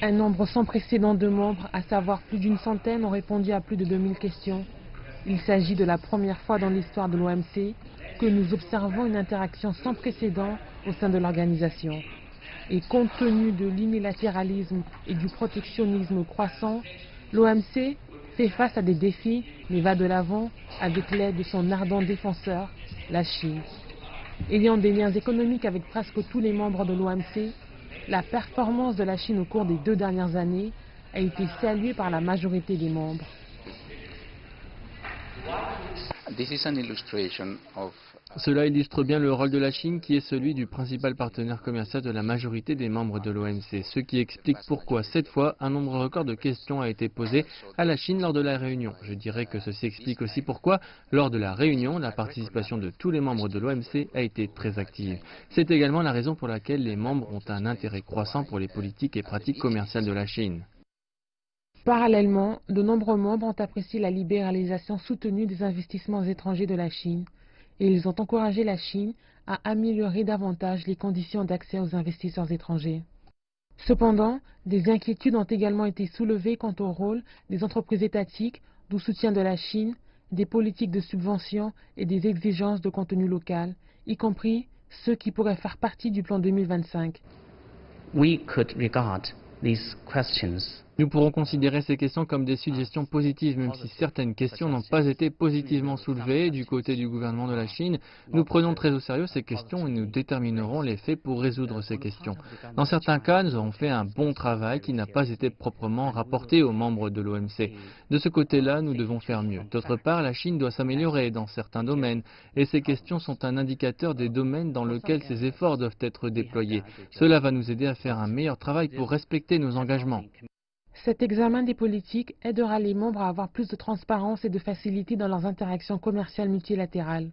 Un nombre sans précédent de membres, à savoir plus d'une centaine, ont répondu à plus de 2000 questions. Il s'agit de la première fois dans l'histoire de l'OMC que nous observons une interaction sans précédent au sein de l'organisation. Et compte tenu de l'unilatéralisme et du protectionnisme croissant, l'OMC fait face à des défis mais va de l'avant avec l'aide de son ardent défenseur, la Chine. Ayant des liens économiques avec presque tous les membres de l'OMC, la performance de la Chine au cours des 2 dernières années a été saluée par la majorité des membres. Cela illustre bien le rôle de la Chine qui est celui du principal partenaire commercial de la majorité des membres de l'OMC, ce qui explique pourquoi cette fois un nombre record de questions a été posé à la Chine lors de la réunion. Je dirais que ceci explique aussi pourquoi, lors de la réunion, la participation de tous les membres de l'OMC a été très active. C'est également la raison pour laquelle les membres ont un intérêt croissant pour les politiques et pratiques commerciales de la Chine. Parallèlement, de nombreux membres ont apprécié la libéralisation soutenue des investissements étrangers de la Chine et ils ont encouragé la Chine à améliorer davantage les conditions d'accès aux investisseurs étrangers. Cependant, des inquiétudes ont également été soulevées quant au rôle des entreprises étatiques, du soutien de la Chine, des politiques de subvention et des exigences de contenu local, y compris ceux qui pourraient faire partie du plan 2025. Nous pourrons considérer ces questions comme des suggestions positives, même si certaines questions n'ont pas été positivement soulevées du côté du gouvernement de la Chine. Nous prenons très au sérieux ces questions et nous déterminerons les faits pour résoudre ces questions. Dans certains cas, nous avons fait un bon travail qui n'a pas été proprement rapporté aux membres de l'OMC. De ce côté-là, nous devons faire mieux. D'autre part, la Chine doit s'améliorer dans certains domaines et ces questions sont un indicateur des domaines dans lesquels ces efforts doivent être déployés. Cela va nous aider à faire un meilleur travail pour respecter nos engagements. Cet examen des politiques aidera les membres à avoir plus de transparence et de facilité dans leurs interactions commerciales multilatérales.